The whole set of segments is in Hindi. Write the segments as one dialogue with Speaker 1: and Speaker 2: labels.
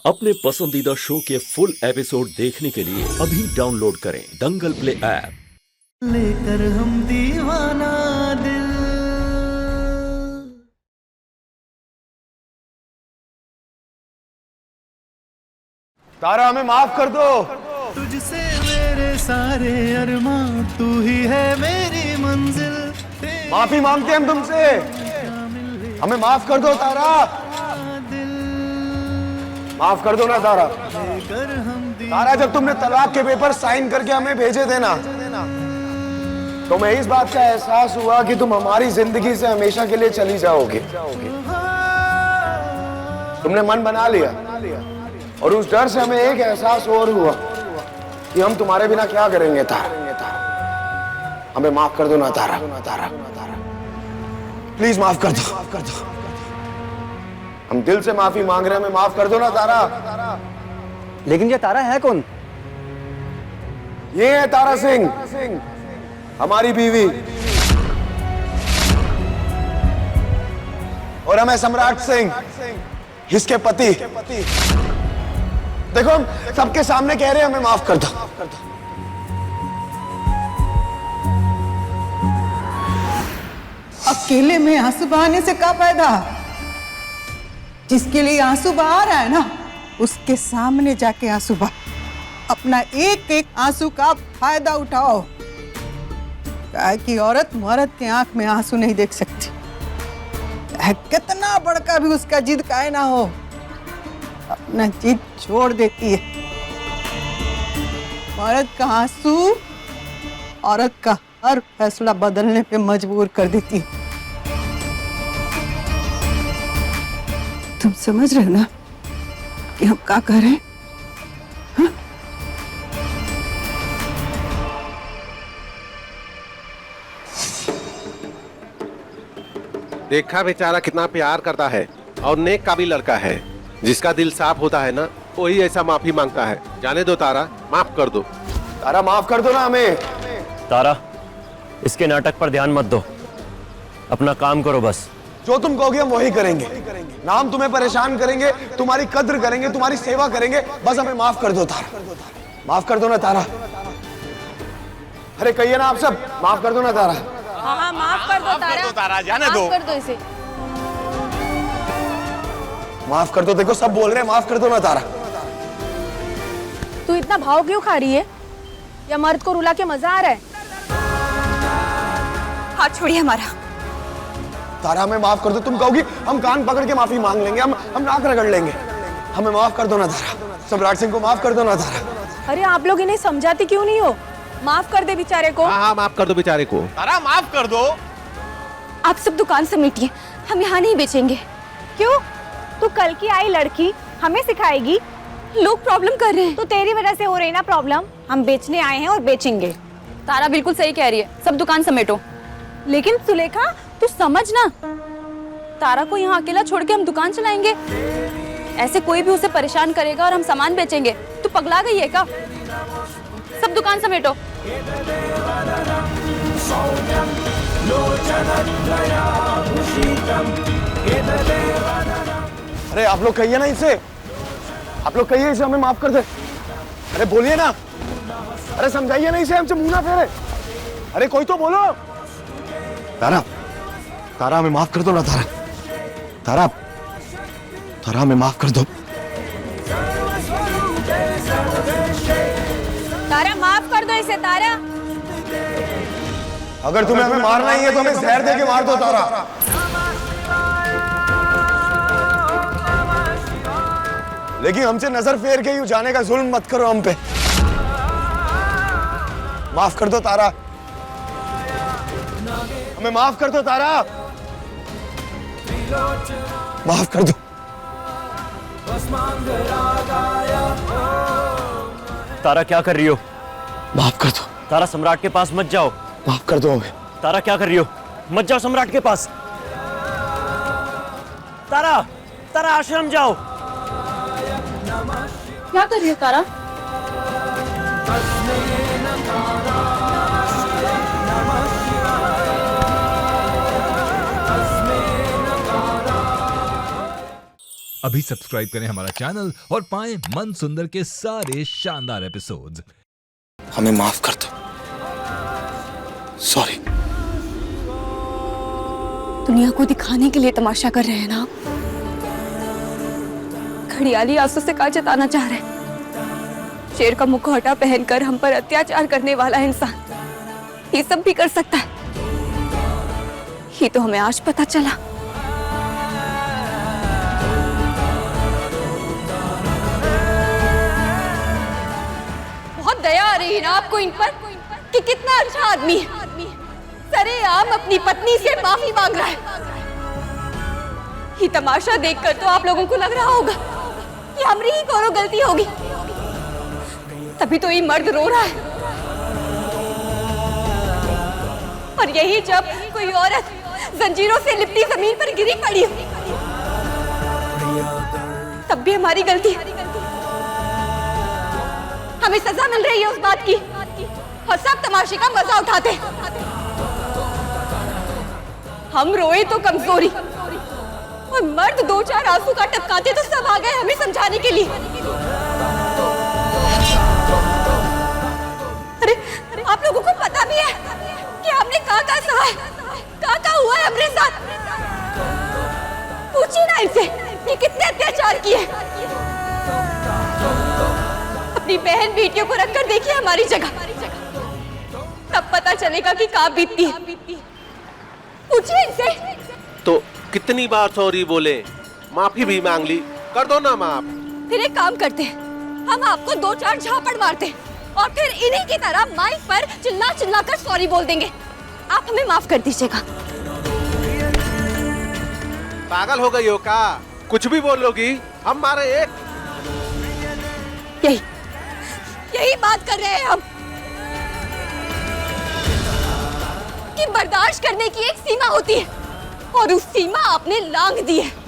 Speaker 1: अपने पसंदीदा शो के फुल एपिसोड देखने के लिए अभी डाउनलोड करें दंगल प्ले ऐप।
Speaker 2: लेकर हम दीवाना दिल।
Speaker 3: तारा हमें माफ कर दो।
Speaker 2: तुझसे मेरे सारे अरमां, तू ही है मेरी मंजिल।
Speaker 3: माफी मांगते हैं हम तुमसे, हमें माफ कर दो तारा। माफ कर दो ना तारा। तारा जब तुमने तलाक के पेपर साइन करके हमें भेजे थे ना, तो मैं इस बात का एहसास हुआ कि तुम हमारी जिंदगी से हमेशा के लिए चली जाओगे। तुमने मन बना लिया और उस डर से हमें एक एहसास और हुआ कि हम तुम्हारे बिना क्या करेंगे। तारा हमें माफ कर दो ना तारा। प्लीज माफ कर दो। हम दिल से माफी मांग रहे हैं, हमें माफ कर दो ना तारा।
Speaker 4: लेकिन ये तारा है कौन?
Speaker 3: ये है तारा सिंह, हमारी बीवी, और हमें सम्राट सिंह, इसके पति। देखो हम सबके सामने कह रहे हैं, हमें माफ कर दो।
Speaker 5: अकेले में आंसू बहाने से क्या फायदा? जिसके लिए आंसू बहा रहा है ना, उसके सामने जाके आंसू बहा। अपना एक एक आंसू का फायदा उठाओ। क्या कि औरत मर्द के आंख में आंसू नहीं देख सकती, कितना बड़का भी उसका जिद काहे ना हो, अपना जिद छोड़ देती है। मर्द का आंसू औरत का हर फैसला बदलने पे मजबूर कर देती है। तुम समझ रहे हो ना कि हम क्या कर रहे हैं? हाँ?
Speaker 6: देखा बेचारा कितना प्यार करता है और नेक का भी लड़का है। जिसका दिल साफ होता है ना, वही ऐसा माफी मांगता है। जाने दो तारा, माफ कर दो।
Speaker 3: तारा माफ कर दो ना हमें।
Speaker 4: तारा, इसके नाटक पर ध्यान मत दो, अपना काम करो बस।
Speaker 3: जो तुम कहोगे हम वही करेंगे। ना हम तुम्हें परेशान करेंगे, तुम्हारी कद्र करेंगे, तुम्हारी सेवा करेंगे। बस हमें माफ कर दो तारा, माफ कर दो ना तारा। अरे कहिए ना आप सब, माफ कर दो ना तारा।
Speaker 7: हाँ, माफ कर दो तारा,
Speaker 6: जाने दो।
Speaker 7: माफ कर दो इसे।
Speaker 3: माफ कर दो। देखो सब बोल रहे हैं, माफ कर दो ना तारा।
Speaker 7: तू इतना भाव क्यों खा रही है? या मर्द को रुला के मजा आ रहा है? हाथ छोड़िए हमारा।
Speaker 3: तारा हमें माफ कर दो। तुम कहोगी हम कान पकड़ के माफी मांग लेंगे, हम नाक रगड़ लेंगे। हमें माफ कर दो ना तारा। सम्राट सिंह को माफ कर दो ना तारा।
Speaker 7: अरे आप लोग इन्हें समझाती क्यों नहीं हो? माफ कर दे बेचारे को।
Speaker 6: हाँ, माफ कर दो बेचारे को।
Speaker 8: तारा माफ कर दो।
Speaker 7: आप सब दुकान समेटिए, हम यहाँ नहीं बेचेंगे। क्यों? तू कल की आई लड़की हमें सिखाएगी? लोग प्रॉब्लम कर रहे हैं तो तेरी वजह से हो रही ना प्रॉब्लम। हम बेचने आए हैं और बेचेंगे।
Speaker 9: तारा बिल्कुल सही कह रही है, सब दुकान समेटो।
Speaker 7: लेकिन सुलेखा तू समझ ना,
Speaker 9: तारा को यहाँ अकेला छोड़ के हम दुकान चलाएंगे? ऐसे कोई भी उसे परेशान करेगा और हम सामान बेचेंगे। तू पगला गई है क्या? सब दुकान समेटो।
Speaker 3: अरे आप लोग कहिए ना इसे, आप लोग कहिए इसे हमें माफ कर दे। अरे बोलिए ना, अरे समझाइए ना इसे, हमसे मुंह ना फेरे। अरे कोई तो बोलो। तारा, तारा हमें माफ कर दो ना तारा। तारा, तारा हमें माफ कर दो।
Speaker 7: तारा माफ कर दो इसे। तारा,
Speaker 3: अगर तुम्हें हमें मारना ही है तो हमें जहर दे के मार दो तारा। लेकिन हमसे नजर फेर के यूं जाने का जुल्म मत करो हम पे। माफ कर दो तारा, हमें माफ कर दो तारा, माफ कर दो।
Speaker 4: तारा क्या कर रही हो?
Speaker 3: माफ कर दो
Speaker 4: तारा, सम्राट के पास मत जाओ।
Speaker 3: माफ कर दो हमें।
Speaker 4: तारा क्या कर रही हो? मत जाओ सम्राट के पास। तारा, तारा आश्रम जाओ।
Speaker 9: क्या कर रही है तारा?
Speaker 8: अभी सब्सक्राइब करें हमारा चैनल और पाएं मन सुंदर के सारे शानदार एपिसोड्स।
Speaker 3: हमें माफ कर दो। सॉरी।
Speaker 9: दुनिया को दिखाने के लिए तमाशा कर रहे हैं ना आप? घड़ियाली आंसू से क्या जताना चाह रहे हैं? शेर का मुखौटा पहनकर हम पर अत्याचार करने वाला इंसान ये सब भी कर सकता है, ये तो हमें आज पता चला। बहुत दया आ रही है ना आपको इन पर कि कितना अच्छा आदमी है, सरेआम अपनी पत्नी से माफी मांग रहा है। ये तमाशा देखकर तो आप लोगों को लग रहा होगा कि हमारी ही कोनो गलती होगी, तभी तो ये मर्द रो रहा है। और यही जब कोई औरत जंजीरों से लिपटी जमीन पर गिरी पड़ी हो, तब भी हमारी गलती, हमें सजा मिल रही है उस बात की, और सब तमाशे का मजा उठाते हैं। हम रोए तो कमजोरी, और मर्द दो चार आंसू का टपकाते तो सब आ गए हमें समझाने के लिए। अरे आप लोगों को पता भी है कि हमने कहाँ सहा है, कहाँ हुआ है हमारे साथ। पूछिए ना इनसे कि कितने अत्याचार किए। अपनी बहन बेटियों को रखकर देखिए हमारी जगह, तब पता चलेगा कि कहाँ बीतती है। पूछिए इनसे।
Speaker 6: तो कितनी बार सॉरी बोले, माफी भी मांग ली, कर दो ना माफ।
Speaker 9: फिर एक काम करते हैं, हम आपको दो चार झापड़ मारते हैं और फिर इन्हीं की तरह माइक पर चिल्ला चिल्ला कर सॉरी बोल देंगे। आप हमें माफ कर दीजिएगा।
Speaker 6: पागल हो गई हो क्या? कुछ भी बोलोगी हम मारे एक।
Speaker 9: यही बात कर रहे हैं हम कि बर्दाश्त करने की एक सीमा होती है, और उस सीमा आपने लांघ दी है।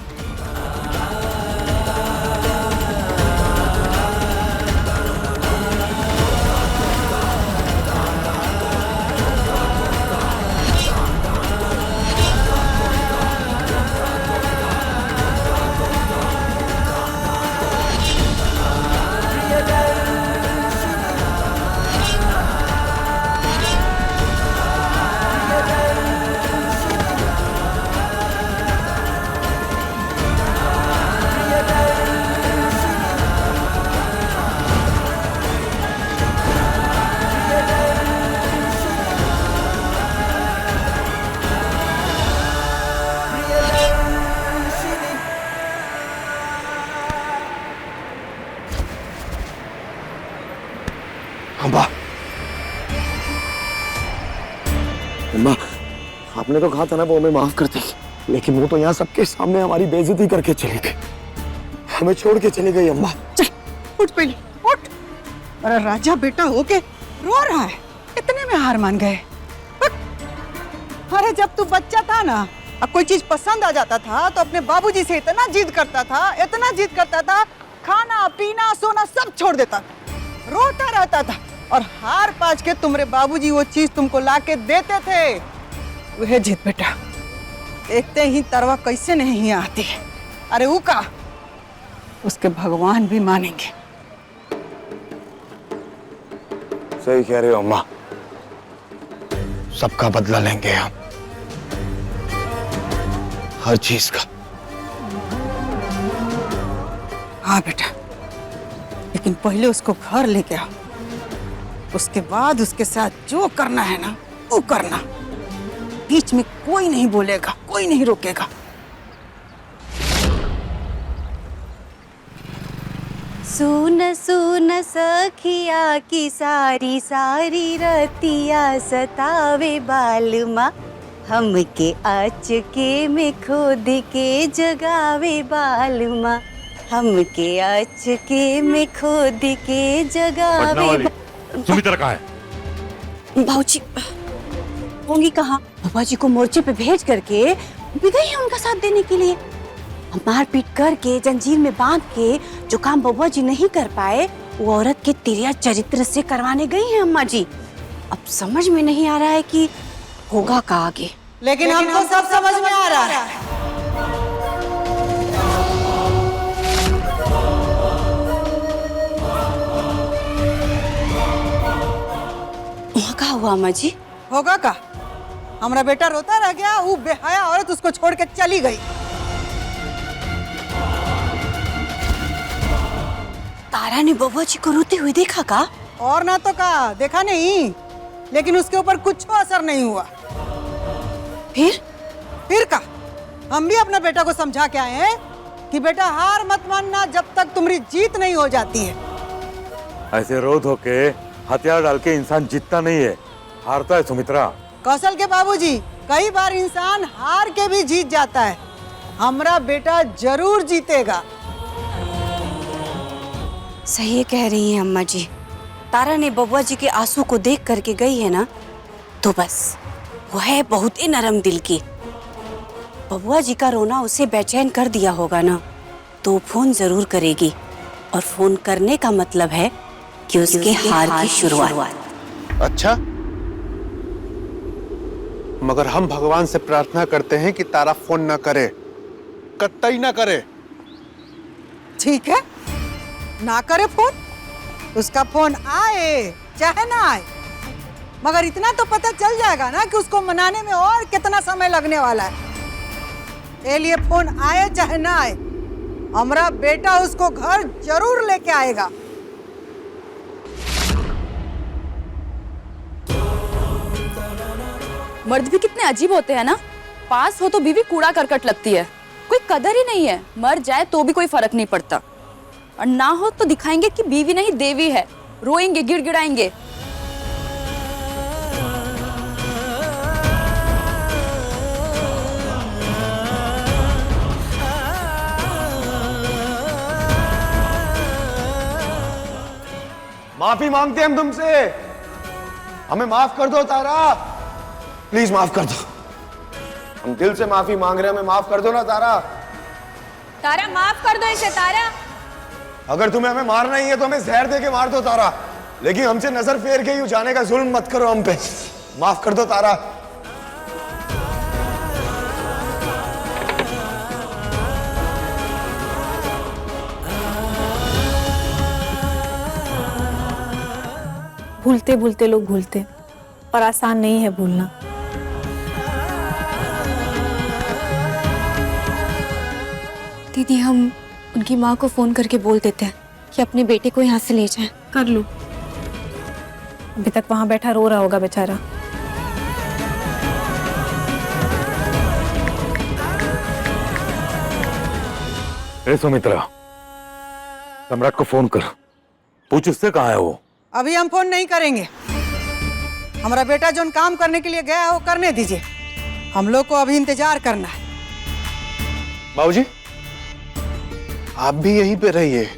Speaker 3: अम्मा, आपने तो कहा था ना वो हमें माफ कर देगी, लेकिन वो तो यहाँ सबके सामने हमारी बेइज्जती करके चली गई, हमें छोड़ के चली गई। अम्मा
Speaker 5: चल उठ पहले उठ। अरे राजा बेटा होके रो रहा है, इतने में हार मान गए। उठ। अरे जब तू बच्चा था ना, अब कोई चीज पसंद आ जाता था तो अपने बाबूजी से इतना जिद करता था, इतना जिद करता था, खाना पीना सोना सब छोड़ देता था, रोता रहता था, और हार पाच के तुम्हारे बाबूजी वो चीज तुमको लाके देते थे। वह जिद बेटा, देखते ही तरवा कैसे नहीं आती है। अरे वो का उसके भगवान भी मानेंगे।
Speaker 3: सही कह रहे हो अम्मा, सबका बदला लेंगे हम, हर चीज का।
Speaker 5: हाँ बेटा, लेकिन पहले उसको घर लेके आओ, उसके बाद उसके साथ जो करना है ना वो करना। बीच में कोई नहीं बोलेगा, कोई नहीं रोकेगा।
Speaker 10: सुन सुन सखिया की सारी सारी रतिया सतावे बालमा, हमके आचके में खोद के जगावे बालमा, हमके आचके में खोद के जगावे।
Speaker 11: सुमित्रा कहाँ है?
Speaker 10: भाऊजी होंगी कहाँ? बाबा जी को मोर्चे पे भेज करके भी गई है उनका साथ देने के लिए। मारपीट करके जंजीर में बांध के जो काम बाबा जी नहीं कर पाए वो औरत के तिरिया चरित्र से करवाने गई हैं अम्मा जी। अब समझ में नहीं आ रहा है कि होगा का आगे।
Speaker 5: लेकिन हमको सब समझ में आ रहा है।
Speaker 10: हुआ अम्मा जी?
Speaker 5: होगा का? हमारा बेटा रोता रह गया, वो बेहया औरत उसको छोड़ के चली गई।
Speaker 10: तारा ने बबुआ जी को रोते हुए देखा का?
Speaker 5: और ना तो का, देखा नहीं, लेकिन उसके ऊपर कुछ असर नहीं हुआ। फिर का? हम भी अपना बेटा को समझा के आए हैं कि बेटा हार मत मानना जब तक तुम्हारी जीत नहीं हो जाती है।
Speaker 11: ऐसे रो धो के हथियार डाल के इंसान जीतता नहीं है, हारता है सुमित्रा।
Speaker 5: कौशल के बाबूजी, कई बार इंसान हार के भी जीत जाता है। हमारा बेटा जरूर जीतेगा।
Speaker 10: सही कह रही हैं अम्मा जी। तारा ने बबुआ जी के आंसू को देख करके गई है ना, तो बस वो है बहुत ही नरम दिल की। बबुआ जी का रोना उसे बेचैन कर दिया होगा ना, तो फोन जरूर करेगी, और फोन करने का मतलब है कि उसके हार की शुरुआत।
Speaker 6: अच्छा, मगर हम भगवान से प्रार्थना करते हैं कि तारा फोन न करे, कतई न करे।
Speaker 5: ठीक है, ना करे फोन, उसका फोन आए चाहे ना आए, मगर इतना तो पता चल जाएगा ना कि उसको मनाने में और कितना समय लगने वाला है। ये लिए फोन आए चाहे ना आए, हमारा बेटा उसको घर जरूर लेके आएगा।
Speaker 9: मर्द भी कितने अजीब होते हैं ना, पास हो तो बीवी कूड़ा करकट लगती है, कोई कदर ही नहीं है। मर जाए तो भी कोई फर्क नहीं पड़ता, और ना हो तो दिखाएंगे कि बीवी नहीं देवी है, रोएंगे, गिड़गिड़ाएंगे।
Speaker 3: माफी मांगते हैं हम तुमसे, हमें माफ कर दो तारा, प्लीज माफ कर दो। हम दिल से माफी मांग रहे हैं, हमें माफ कर दो ना तारा।
Speaker 7: तारा माफ कर दो इसे। तारा,
Speaker 3: अगर तुम्हें हमें मारना ही है तो हमें जहर दे के मार दो तारा, लेकिन हमसे नजर फेर के यूं जाने का जुल्म मत करो हम पे। माफ कर दो तारा।
Speaker 12: भूलते भूलते लोग भूलते, और आसान नहीं है भूलना।
Speaker 9: दीदी, हम उनकी माँ को फोन करके बोल देते हैं कि अपने बेटे को यहाँ से ले जाएं।
Speaker 12: कर लो, अभी तक वहां बैठा रो रहा होगा बेचारा।
Speaker 11: ए सुमित्रा, सम्राट को फोन कर, पूछ उससे कहाँ है वो।
Speaker 5: अभी हम फोन नहीं करेंगे, हमारा बेटा जो काम करने के लिए गया है वो करने दीजिए, हम लोग को अभी इंतजार करना है।
Speaker 6: बाबूजी, आप भी यहीं पे रहिए,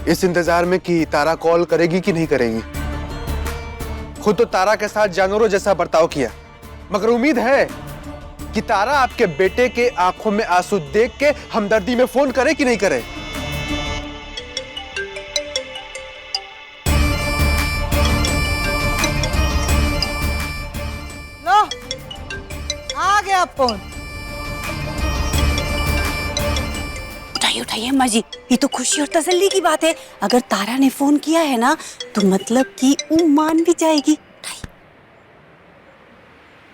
Speaker 6: इस इंतजार में कि तारा कॉल करेगी कि नहीं करेगी। खुद तो तारा के साथ जानवरों जैसा बर्ताव किया, मगर उम्मीद है कि तारा आपके बेटे के आंखों में आंसू देख के हमदर्दी में फोन करे कि नहीं करे।
Speaker 5: लो, आ गया फोन।
Speaker 10: उठाइए उठाइए अम्मा जी, ये तो खुशी और तसल्ली की बात है। अगर तारा ने फोन किया है ना, तो मतलब कि वो मान भी जाएगी।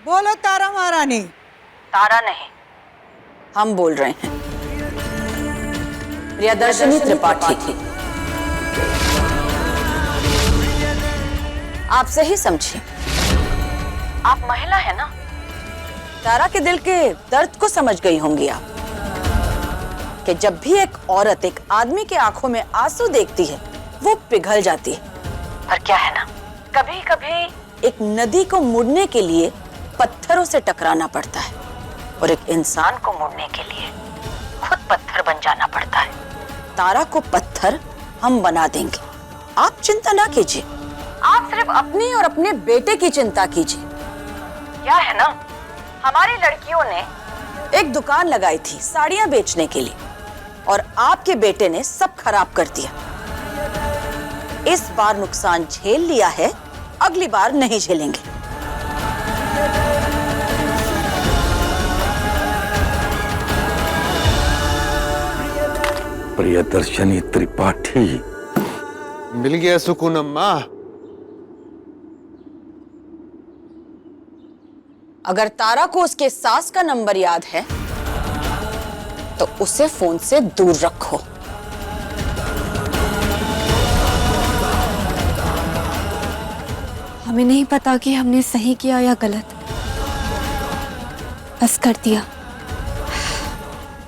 Speaker 5: बोलो तारा महारानी।
Speaker 10: तारा नहीं, हम बोल रहे हैं, प्रियदर्शनी त्रिपाठी। आप सही समझिए, आप महिला है ना, तारा के दिल के दर्द को समझ गई होंगी आप, कि जब भी एक औरत एक आदमी के आंखों में आंसू देखती है वो पिघल जाती है। पर क्या है ना, कभी कभी एक नदी को मुड़ने के लिए पत्थरों से टकराना पड़ता है, और एक इंसान को मुड़ने के लिए खुद पत्थर बन जाना पड़ता है। तारा को पत्थर हम बना देंगे, आप चिंता ना कीजिए, आप सिर्फ अपनी और अपने बेटे की चिंता कीजिए। क्या है ना, हमारी लड़कियों ने एक दुकान लगाई थी साड़ियां बेचने के लिए, और आपके बेटे ने सब खराब कर दिया। इस बार नुकसान झेल लिया है, अगली बार नहीं झेलेंगे।
Speaker 11: प्रियदर्शनी त्रिपाठी,
Speaker 6: मिल गया सुकून अम्मा।
Speaker 10: अगर तारा को उसके सास का नंबर याद है तो उसे फोन से दूर रखो।
Speaker 9: हमें नहीं पता कि हमने सही किया या गलत, बस कर दिया।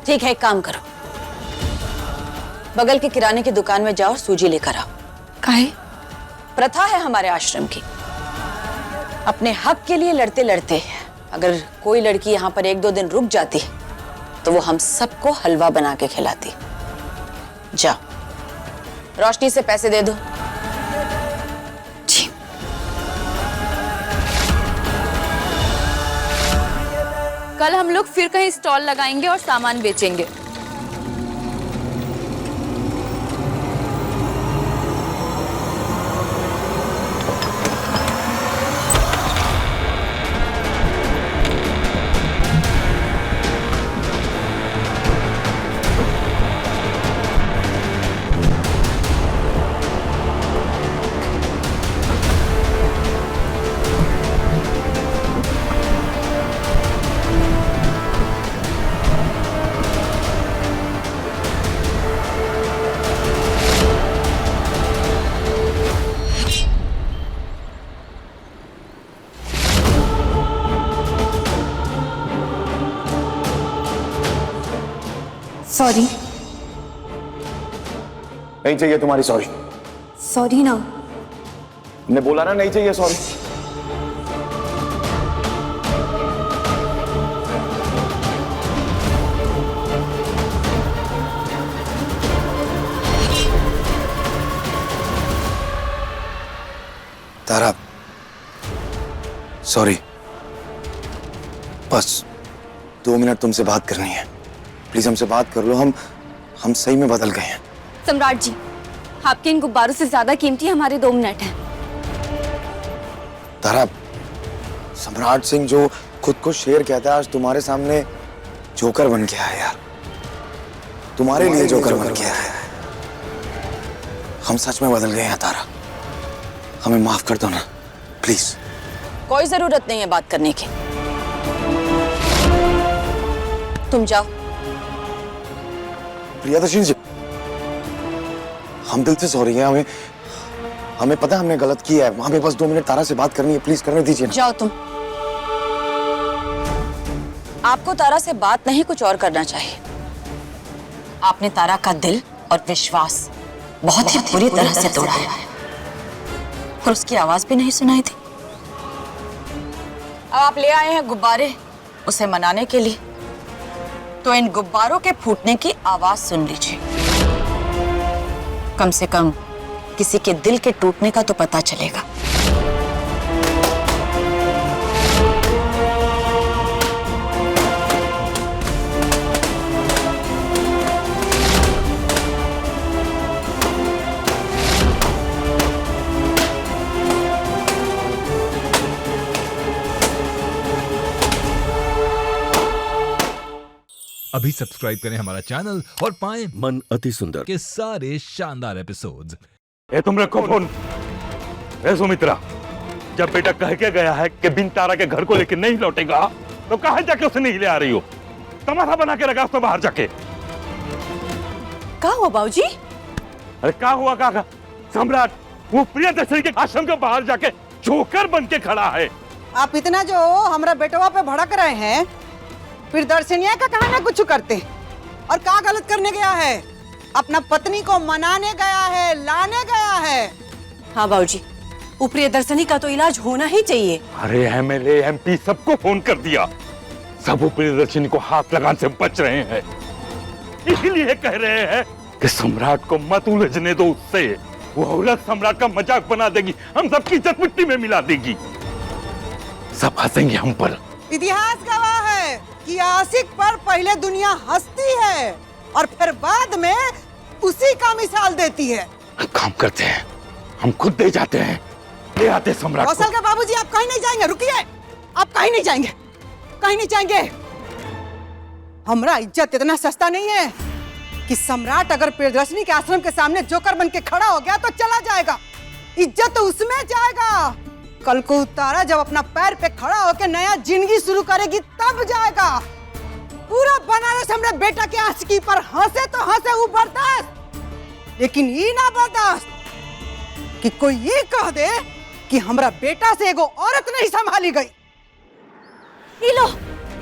Speaker 10: ठीक है, एक काम करो, बगल के किराने की दुकान में जाओ और सूजी लेकर आओ।
Speaker 9: काहे?
Speaker 10: प्रथा है हमारे आश्रम की, अपने हक के लिए लड़ते लड़ते अगर कोई लड़की यहाँ पर 1-2 दिन रुक जाती तो वो हम सबको हलवा बना के खिलाती। जाओ, रोशनी से पैसे दे दो।
Speaker 9: जी। कल हम लोग फिर कहीं स्टॉल लगाएंगे और सामान बेचेंगे। सॉरी।
Speaker 3: नहीं चाहिए तुम्हारी सॉरी।
Speaker 9: सॉरी ना।
Speaker 3: ने बोला ना नहीं चाहिए सॉरी।
Speaker 6: तारा, सॉरी, बस 2 मिनट तुमसे बात करनी है। प्लीज हमसे बात कर लो, हम सही में बदल गए हैं।
Speaker 9: सम्राट जी, आपके इन गुब्बारों से ज्यादा कीमती हमारे 2 मिनट हैं।
Speaker 6: तारा, सम्राट सिंह जो खुद को शेर कहता है आज तुम्हारे सामने जोकर बन गया है यार। तुम्हारे लिए जोकर बन गया है। हम सच में बदल गए हैं तारा, हमें माफ कर दो ना प्लीज।
Speaker 10: कोई जरूरत नहीं है बात करने की, तुम जाओ।
Speaker 6: प्रियदर्शनी जी, हम दिल से सॉरी हैं, हमें पता है हमने गलत किया है। हमें बस 2 मिनट तारा से बात करनी है, प्लीज करने दीजिए ना।
Speaker 10: जाओ तुम। आपको तारा से बात नहीं कुछ और करना चाहिए। आपने तारा का दिल और विश्वास बहुत ही बुरी तरह से तोड़ा है और उसकी आवाज भी नहीं सुनाई थी। अब आप ले आए हैं गुब्बारे उसे मनाने के लिए, तो इन गुब्बारों के फूटने की आवाज सुन लीजिए। कम से कम किसी के दिल के टूटने का तो पता चलेगा।
Speaker 8: अभी सब्सक्राइब करें हमारा चैनल और पाएं
Speaker 1: मन अति सुंदर
Speaker 8: के सारे शानदार एपिसोड्स।
Speaker 11: ए तुम रखो फोन। ए सुमित्रा, जब बेटा कह के गया है कि बिन तारा के घर को लेकर नहीं लौटेगा, तो कहां जाके उसे नहीं ले आ रही हो? तमाशा बना के रखा उसको बाहर जाके।
Speaker 10: क्या हुआ बाबूजी?
Speaker 11: अरे क्या हुआ काका? सम्राट वो प्रियदर्शनी के आश्रम के बाहर जाके जोकर बन के खड़ा है।
Speaker 5: आप इतना जो हमारा बेटवा पे भड़क रहे हैं, फिर दर्शनिया का कहा ना कुछ करते और क्या गलत करने गया है? अपना पत्नी को मनाने गया है, लाने गया है।
Speaker 10: हाँ बाबूजी, ऊपरी दर्शनी का तो इलाज होना ही चाहिए।
Speaker 11: अरे एमएलए एमपी सबको फोन कर दिया, सब प्रियदर्शनी को हाथ लगाने से बच रहे हैं। इसलिए कह रहे हैं कि सम्राट को मत उलझने दो उससे। वो औरत सम्राट का मजाक बना देगी, हम सबकी इज्जत मिट्टी में मिला देगी, सब हंसेंगे हम पर।
Speaker 5: इतिहास गवाह है कि आशिक पर पहले दुनिया हंसती है और फिर बाद में उसी का मिसाल देती है।
Speaker 11: काम करते हैं, हम खुद दे जाते हैं, ले आते सम्राट को।
Speaker 5: कौशल के बाबूजी, आप कहीं नहीं जाएंगे, रुकिए, आप कहीं नहीं जाएंगे, कहीं नहीं जाएंगे। हमारा इज्जत इतना सस्ता नहीं है कि सम्राट अगर प्रियदर्शनी के आश्रम के सामने जोकर बन के खड़ा हो गया तो चला जाएगा। इज्जत तो उसमें जाएगा कल को तारा जब अपना पैर पे खड़ा होकर नया जिंदगी शुरू करेगी तब जाएगा। पूरा बनारस हमरे बेटा के आशिकी पर हंसे तो हंसे वो बर्दाश्त, लेकिन ये ना बर्दाश्त कि कोई ये कह दे कि हमरा बेटा से एगो औरत नहीं संभाली गई।
Speaker 7: ये लो,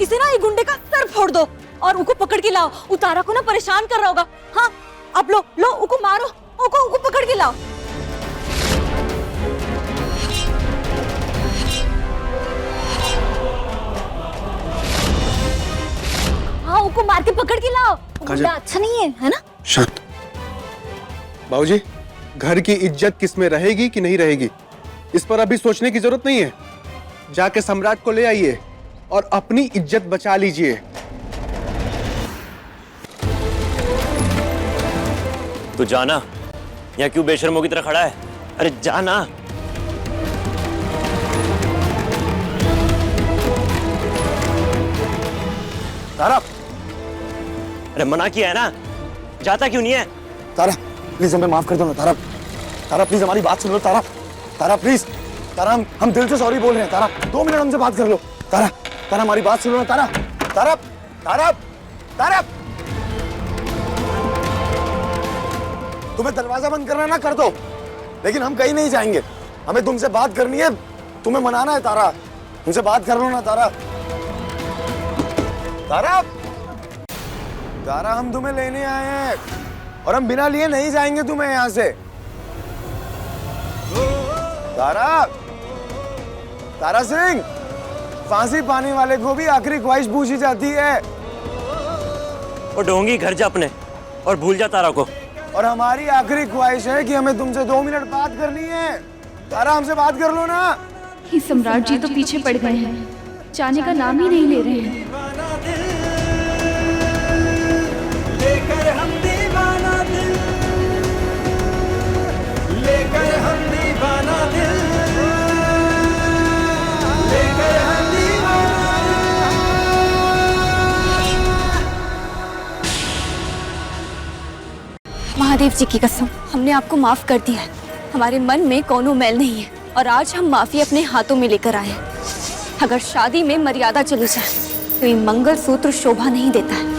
Speaker 7: इसे ना ये गुंडे का सर फोड़ दो और उनको पकड़ के लाओ। उतारा को ना परेशान कर रहा होगा। हाँ, आप लो उनको मारो, उनको पकड़ के लाओ। हाँ, उनको मार के पकड़ के लाओ। गुंडा अच्छा नहीं है ना?
Speaker 6: शांत। बाबूजी, घर की इज्जत किस में रहेगी कि नहीं रहेगी, इस पर अभी सोचने की जरूरत नहीं है। जाके सम्राट को ले आइए और अपनी इज्जत बचा लीजिए।
Speaker 4: तू जाना, यहाँ क्यों बेशर्मों की तरह खड़ा है? अरे जाना।
Speaker 3: तारा,
Speaker 4: अरे मना किया है ना, जाता क्यों नहीं है?
Speaker 3: तारा प्लीज हमें माफ कर दो ना। तारा, तारा प्लीज हमारी बात सुन लो। तारा, तारा प्लीज, तारा हम दिल से सॉरी बोल रहे हैं। तारा 2 मिनट हमसे बात कर लो। तारा, तारा हमारी बात सुनो ना। तारा, तारा, तारा, तारा, तुम्हें दरवाजा बंद करना ना कर दो, लेकिन हम कहीं नहीं जाएंगे। हमें तुमसे बात करनी है, तुम्हें मनाना है। तारा, तुमसे बात कर लो ना। तारा, तारा, तारा हम तुम्हें लेने आए हैं और हम बिना लिए नहीं जाएंगे तुम्हें यहाँ से। तारा, तारा सिंह, फांसी पाने वाले को भी आखिरी ख्वाहिश पूछी जाती है।
Speaker 4: और ढोंगी घर जा अपने और भूल जा तारा को।
Speaker 3: और हमारी आखिरी ख्वाहिश है कि हमें तुमसे 2 मिनट बात करनी है। तारा हमसे बात कर लो ना।
Speaker 9: ये सम्राट जी तो पीछे पड़ गए हैं, जाने का नाम ही नहीं ले रहे हैं।
Speaker 2: लेकर हम दीवाना दिल, लेकर हम दीवाना दिल, लेकर हम
Speaker 9: महादेव जी की कसम, हमने आपको माफ कर दिया है। हमारे मन में कोनो मैल नहीं है और आज हम माफी अपने हाथों में लेकर आए हैं। अगर शादी में मर्यादा चली जाए तो ये मंगलसूत्र शोभा नहीं देता है।